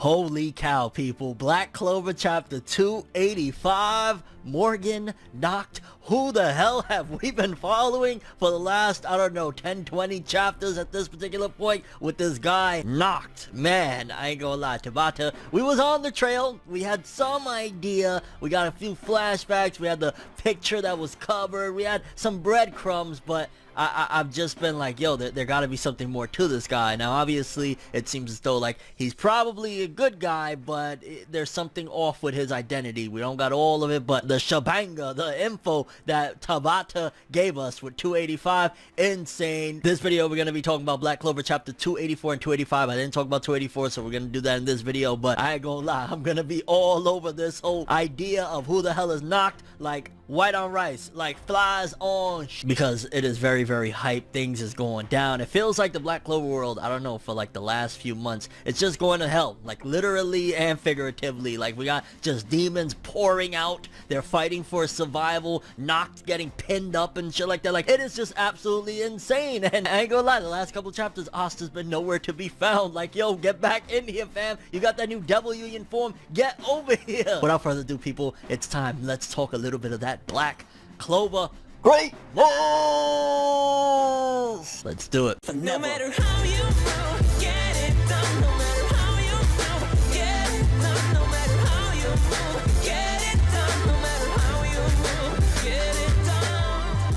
Holy cow, people. Black Clover chapter 285. Morgan, Nacht. Who the hell have we been following for the last, I don't know, 10, 20 chapters at this particular point with this guy, Nacht? Man, I ain't gonna lie, Tabata, we was on the trail. We had some idea. We got a few flashbacks. We had the picture that was covered. We had some breadcrumbs, but I've just been like, yo, there gotta be something more to this guy. Now, obviously, it seems as though, like, he's probably a good guy, but there's something off with his identity. We don't got all of it, but the shabanga, the info that Tabata gave us with 285, insane. This video, we're gonna be talking about Black Clover chapter 284 and 285. I didn't talk about 284, so we're gonna do that in this video, but I ain't gonna lie, I'm gonna be all over this whole idea of who the hell is Nacht, like white on rice, like flies on because it is very, very hype. Things is going down. It feels like the Black Clover world, I don't know, for like the last few months, it's just going to hell, like literally and figuratively. Like, we got just demons pouring out. They're fighting for survival. Nacht getting pinned up and shit like that. Like, it is just absolutely insane. And I ain't gonna lie, the last couple chapters, Asta's been nowhere to be found. Like, yo, get back in here, fam. You got that new Devil Union form. Get over here. Without further ado, people, it's time. Let's talk a little bit of that Black Clover greatness. Let's do it. No matter how you move, get it done. No matter how you move, get it done. No matter how you move, get it done. No matter how you move, get it done.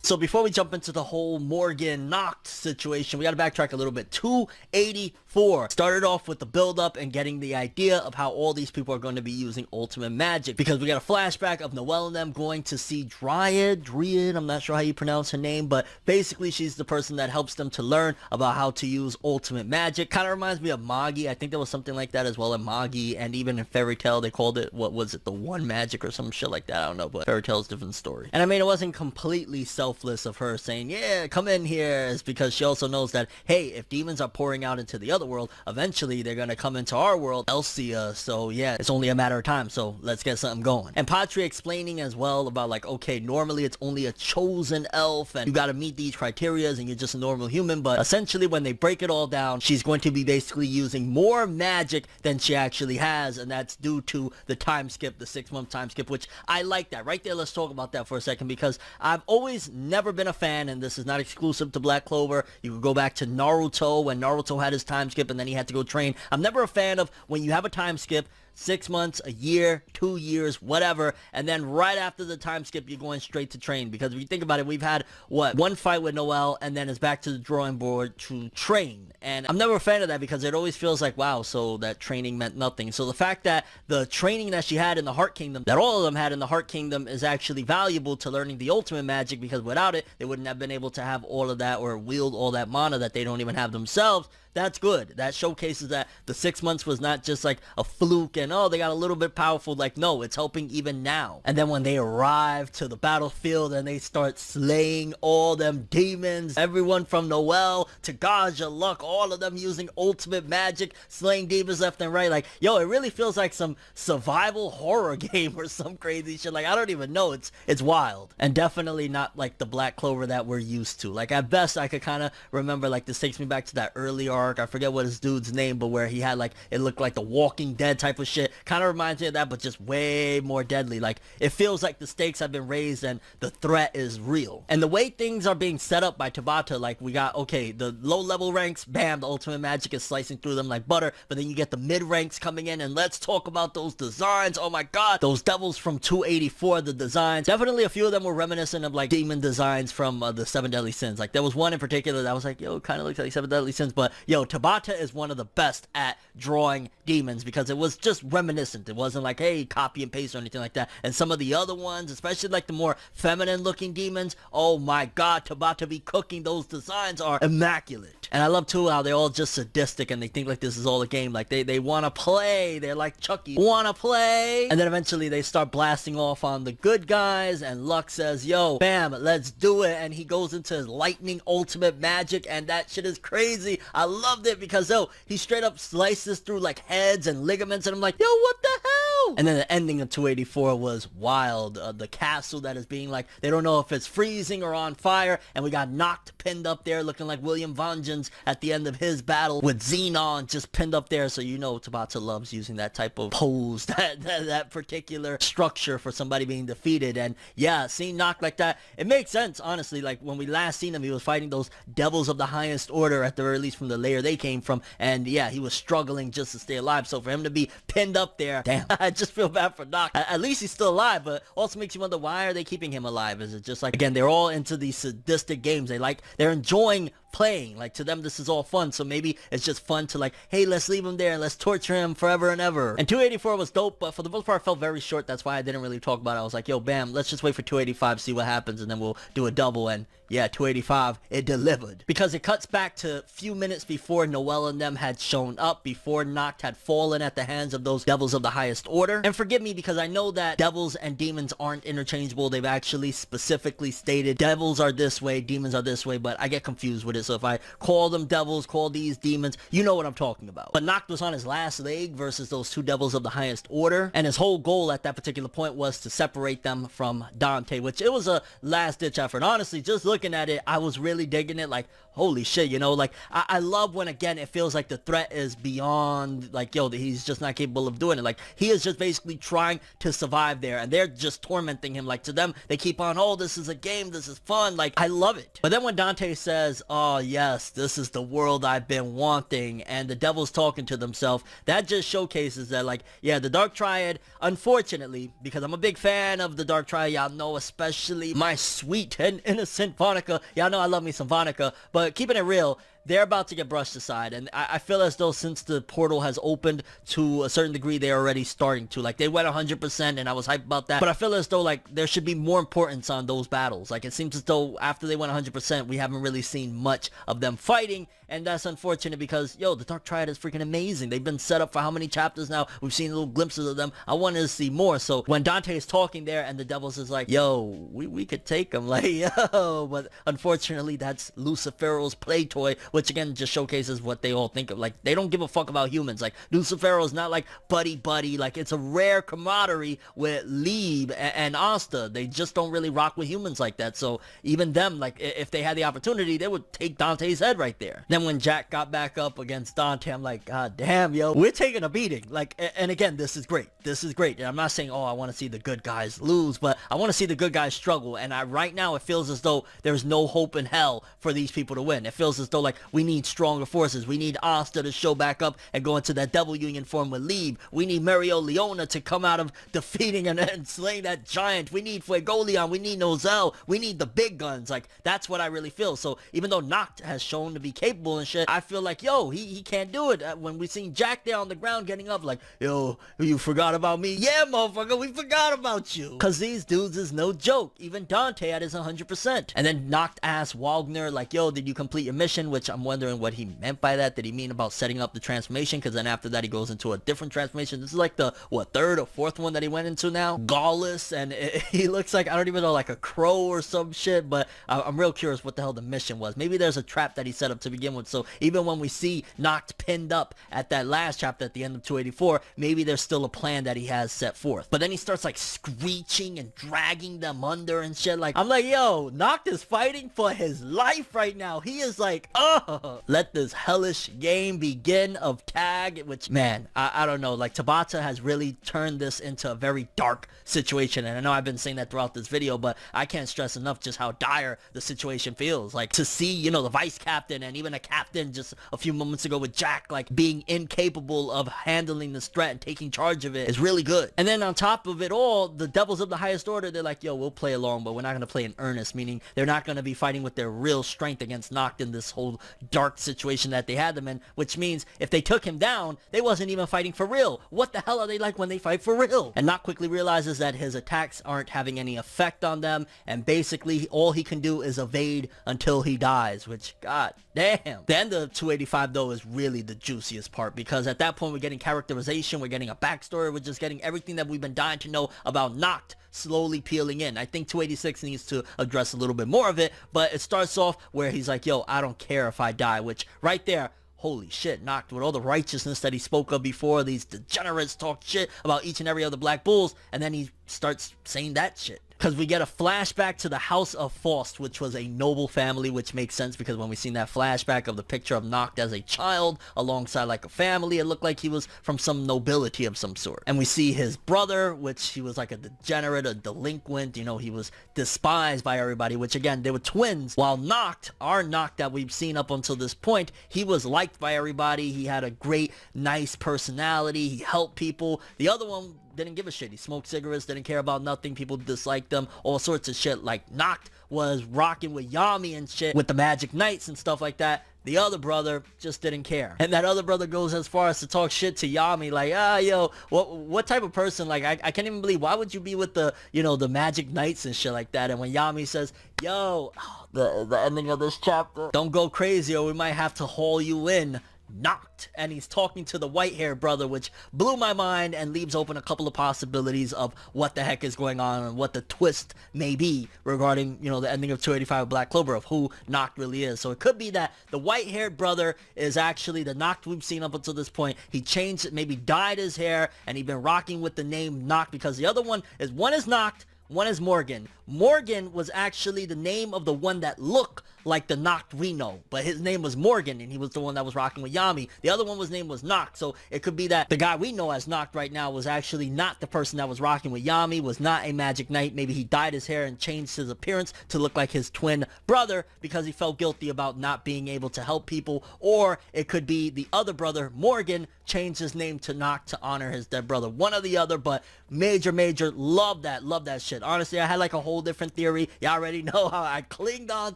So before we jump into the whole Morgan Nacht situation, we got to backtrack a little bit. 284 started off with the build up and getting the idea of how all these people are going to be using ultimate magic, because we got a flashback of Noelle and them going to see Dryad, I'm not sure how you pronounce her name, but basically she's the person that helps them to learn about how to use ultimate magic. Kind of reminds me of Magi. I think there was something like that as well in Magi, and even in Fairy Tail they called it, what was it, the One Magic or some shit like that. I don't know, but Fairy Tail's a different story. And I mean, it wasn't completely selfless of her saying, yeah, come in here, is because she also knows that, hey, if demons are pouring out into the other world, eventually they're gonna come into our world. They'll see us, so yeah, it's only a matter of time, so let's get something going. And Patria explaining as well about, like, okay, normally it's only a chosen elf and you gotta meet these criterias and you're just a normal human, but essentially when they break it all down, she's going to be basically using more magic than she actually has, and that's due to the time skip, the 6-month time skip, which I like that. Right there, let's talk about that for a second, because I've always never been a fan, and this is not exclusive to Black Clover. You could go back to Naruto, when Naruto had his time skip and then he had to go train. I'm never a fan of when you have a time skip, 6 months, a year, 2 years, whatever, and then right after the time skip you're going straight to train. Because if you think about it, we've had one fight with Noelle and then it's back to the drawing board to train, and I'm never a fan of that because it always feels like, wow, so that training meant nothing. So the fact that the training that she had in the Heart Kingdom, that all of them had in the Heart Kingdom, is actually valuable to learning the ultimate magic, because without it they wouldn't have been able to have all of that or wield all that mana that they don't even have themselves. That's good. That showcases that the 6 months was not just like a fluke and, oh, they got a little bit powerful. Like, no, it's helping even now. And then when they arrive to the battlefield and they start slaying all them demons, everyone from Noelle to Gaja, Luck, all of them using ultimate magic, slaying demons left and right. Like, yo, it really feels like some survival horror game or some crazy shit. Like, I don't even know. It's wild. And definitely not like the Black Clover that we're used to. Like, at best, I could kind of remember, like, this takes me back to that early arc. I forget what his dude's name, but where he had, like, it looked like the Walking Dead type of shit. Kind of reminds me of that, but just way more deadly. Like, it feels like the stakes have been raised and the threat is real. And the way things are being set up by Tabata, like, we got, okay, the low level ranks, bam, the ultimate magic is slicing through them like butter, but then you get the mid ranks coming in, and let's talk about those designs. Oh my god, those devils from 284, the designs, definitely a few of them were reminiscent of, like, demon designs from the 7 Deadly Sins. Like, there was one in particular that was like, yo, kind of looks like 7 Deadly Sins, but yo, Tabata is one of the best at drawing demons, because it was just reminiscent. It wasn't like, hey, copy and paste or anything like that. And some of the other ones, especially like the more feminine looking demons, oh my god, Tabata be cooking. Those designs are immaculate. And I love too how they're all just sadistic and they think like this is all a game. Like, they want to play. They're like Chucky, want to play. And then eventually they start blasting off on the good guys, and Luck says, yo, bam, let's do it. And he goes into his lightning ultimate magic, and that shit is crazy. I loved it because, yo, he straight up slices through like heads and ligaments, and I'm like, yo, what the hell? Woo! And then the ending of 284 was wild. The castle that is being like, they don't know if it's freezing or on fire, and we got Nacht pinned up there looking like William Vengeance at the end of his battle with Xenon just pinned up there, so you know Tabata loves using that type of pose, that particular structure for somebody being defeated. And yeah, seeing Nacht like that, it makes sense, honestly. Like when we last seen him, he was fighting those devils of the highest order, at the very least from the layer they came from, and yeah, he was struggling just to stay alive. So for him to be pinned up there, damn, I just feel bad for Nacht. At least he's still alive, but also makes you wonder, why are they keeping him alive? Is it just like, again, they're all into these sadistic games, they're enjoying playing, like to them this is all fun, so maybe it's just fun to like, hey, let's leave him there and let's torture him forever and ever. And 284 was dope, but for the most part it felt very short. That's why I didn't really talk about it. I was like, yo, bam, let's just wait for 285, see what happens, and then we'll do a double. And yeah, 285, it delivered, because it cuts back to a few minutes before Noelle and them had shown up, before Nacht had fallen at the hands of those devils of the highest order. And forgive me, because I know that devils and demons aren't interchangeable. They've actually specifically stated devils are this way, demons are this way, but I get confused with it. So if I call them devils, call these demons, you know what I'm talking about. But Nacht was on his last leg versus those two devils of the highest order, and his whole goal at that particular point was to separate them from Dante, which it was a last ditch effort. Honestly, just looking at it, I was really digging it. Like, holy shit, you know, like I love when, again, it feels like the threat is beyond, like, yo, he's just not capable of doing it. Like, he is just basically trying to survive there, and they're just tormenting him. Like, to them, they keep on, oh, this is a game, this is fun, like, I love it. But then when Dante says, oh yes, this is the world I've been wanting, and the devil's talking to themselves, that just showcases that, like, yeah, the Dark Triad, unfortunately, because I'm a big fan of the Dark Triad, y'all know, especially my sweet and innocent Vonica, y'all know I love me some Vonica, but keeping it real, they're about to get brushed aside. And I feel as though since the portal has opened to a certain degree, they're already starting to, like, they went 100% and I was hyped about that, but I feel as though, like, there should be more importance on those battles. Like, it seems as though after they went 100%, we haven't really seen much of them fighting, and that's unfortunate because, yo, the Dark Triad is freaking amazing. They've been set up for how many chapters now? We've seen little glimpses of them. I wanted to see more. So when Dante is talking there and the devils is like, yo, we could take them, like, yo, but unfortunately that's Lucifero's play toy, which again just showcases what they all think of. Like, they don't give a fuck about humans. Like, Lucifero's not like buddy, like, it's a rare camaraderie with Lieb and Asta. They just don't really rock with humans like that. So even them, like, if they had the opportunity, they would take Dante's head right there. Then when Jack got back up against Dante, I'm like, god damn, yo, we're taking a beating. Like, and again, this is great. This is great. And I'm not saying, oh, I want to see the good guys lose, but I want to see the good guys struggle. And right now it feels as though there's no hope in hell for these people to win. It feels as though, like, we need stronger forces. We need Asta to show back up and go into that Devil Union form with Lieb. We need Mario Leona to come out of defeating and slaying that giant. We need Fuegoleon. We need Noelle. We need the big guns. Like, that's what I really feel. So even though Nacht has shown to be capable and shit, I feel like, yo, he can't do it. When we seen Jack there on the ground getting up, like, yo, you forgot about me? Yeah, motherfucker, we forgot about you. Cause these dudes is no joke. Even Dante at his 100%. And then Nacht asked Wagner, like, yo, did you complete your mission? Which I'm wondering what he meant by that. Did he mean about setting up the transformation? Because then after that he goes into a different transformation. This is like the, what, third or fourth one that he went into now? Gaulless, and he looks like, I don't even know, like a crow or some shit, but I'm real curious what the hell the mission was. Maybe there's a trap that he set up to begin with, so even when we see Nacht pinned up at that last chapter at the end of 284, maybe there's still a plan that he has set forth. But then he starts like screeching and dragging them under and shit. Like, I'm like, yo, Nacht is fighting for his life right now. He is like, oh, let this hellish game begin of tag, which, man, I don't know, like, Tabata has really turned this into a very dark situation, and I know I've been saying that throughout this video, but I can't stress enough just how dire the situation feels. Like, to see, you know, the vice captain and even a captain just a few moments ago with Jack, like, being incapable of handling this threat and taking charge of it is really good. And then on top of it all, the devils of the highest order, they're like, yo, we'll play along, but we're not going to play in earnest, meaning they're not going to be fighting with their real strength against Nacht in this whole dark situation that they had them in, which means if they took him down, they wasn't even fighting for real. What the hell are they like when they fight for real? And Nacht quickly realizes that his attacks aren't having any effect on them, and basically all he can do is evade until he dies, which, god damn. The end of 285 though is really the juiciest part, because at that point we're getting characterization, we're getting a backstory, we're just getting everything that we've been dying to know about Nacht slowly peeling in. I think 286 needs to address a little bit more of it, but it starts off where he's like, yo, I don't care if I die, which right there, holy shit, Nacht, with all the righteousness that he spoke of before, these degenerates talk shit about each and every other Black Bulls, and then he starts saying that shit. Because we get a flashback to the House of Faust, which was a noble family, which makes sense because when we seen that flashback of the picture of Nacht as a child alongside like a family, it looked like he was from some nobility of some sort. And we see his brother, which he was like a degenerate, a delinquent, you know, he was despised by everybody, which again, they were twins. While Nacht, our Nacht that we've seen up until this point, he was liked by everybody. He had a great, nice personality. He helped people. The other one didn't give a shit. He smoked cigarettes, didn't care about nothing. People disliked them, all sorts of shit. Like Nacht was rocking with Yami and shit with the Magic Knights and stuff like that. The other brother just didn't care. And that other brother goes as far as to talk shit to Yami, like, yo, what type of person, like, I can't even believe, why would you be with the, you know, the Magic Knights and shit like that? And when Yami says, yo, the ending of this chapter, don't go crazy or we might have to haul you in, Nacht. And he's talking to the white-haired brother, which blew my mind and leaves open a couple of possibilities of what the heck is going on and what the twist may be regarding, you know, the ending of 285 Black Clover, of who Nacht really is. So it could be that the white-haired brother is actually the Nacht we've seen up until this point. He changed it, maybe dyed his hair, and he's been rocking with the name Nacht because the other one is Nacht, one is Morgan. Morgan was actually the name of the one that looked like the Nacht we know, but his name was Morgan, and he was the one that was rocking with Yami. The other one was name was Nacht, so it could be that the guy we know as Nacht right now was actually not the person that was rocking with Yami, was not a Magic Knight. Maybe he dyed his hair and changed his appearance to look like his twin brother because he felt guilty about not being able to help people, or it could be the other brother, Morgan, changed his name to Nacht to honor his dead brother. One or the other, but major, love that shit. Honestly, I had like a whole different theory. Y'all already know how I clinged on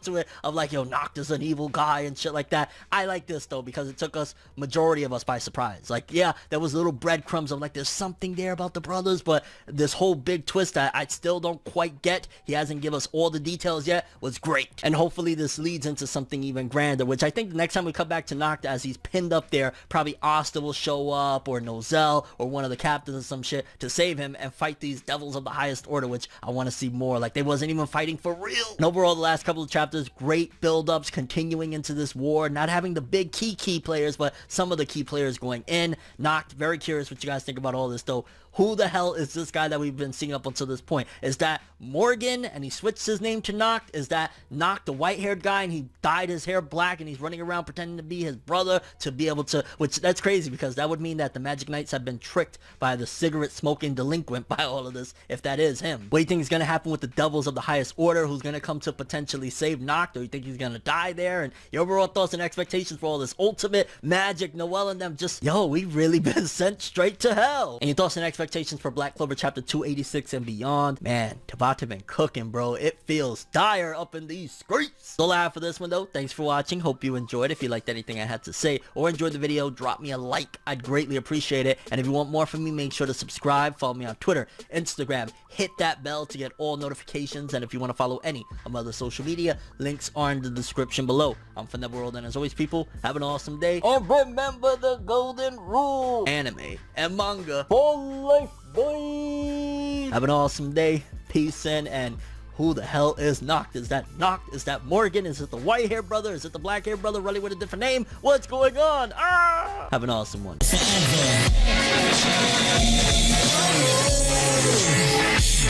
to it of like, yo, Nacht is an evil guy and shit like that. I like this though because it took us, majority of us, by surprise. Like, yeah, there was little breadcrumbs of like there's something there about the brothers, but this whole big twist that I still don't quite get, he hasn't given us all the details yet, was great. And hopefully this leads into something even grander, which I think the next time we come back to Nacht as he's pinned up there, probably Asta will show up, or Noelle, or one of the captains or some shit to save him and fight these devils of the highest order, which I want to see more. Like, they wasn't even fighting for real. And overall, the last couple of chapters, great build-ups continuing into this war, not having the big key players, but some of the key players going in. Nacht, very curious what you guys think about all this though. Who the hell is this guy that we've been seeing up until this point? Is that Morgan and he switched his name to Nacht? Is that Nacht, the white-haired guy, and he dyed his hair black and he's running around pretending to be his brother to be able to, which that's crazy because that would mean that the Magic Knights have been tricked by the cigarette-smoking delinquent by all of this, if that is him. What do you think is going to happen with the devils of the highest order? Who's going to come to potentially save Nacht? Or you think he's going to die there? And your overall thoughts and expectations for all this ultimate magic, Noelle and them, just, yo, we've really been sent straight to hell. And your thoughts and expectations for Black Clover chapter 286 and beyond. Man, Tabata been cooking, bro. It feels dire up in these streets. That's all I have for this one though. Thanks for watching. Hope you enjoyed. If you liked anything I had to say or enjoyed the video, drop me a like. I'd greatly appreciate it. And if you want more from me, make sure to subscribe. Follow me on Twitter, Instagram. Hit that bell to get all notifications. And if you want to follow any of my other social media, links are in the description below. I'm ForneverWorld, and as always, people, have an awesome day. And remember the golden rule: anime and manga for life, boy. Have an awesome day. Peace in. And who the hell is Nacht? Is that Nacht? Is that Morgan? Is it the white hair brother? Is it the black hair brother running with a different name? What's going on? Ah! Have an awesome one.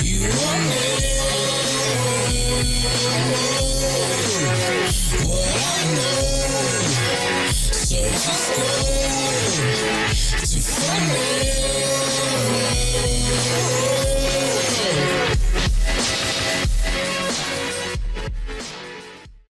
You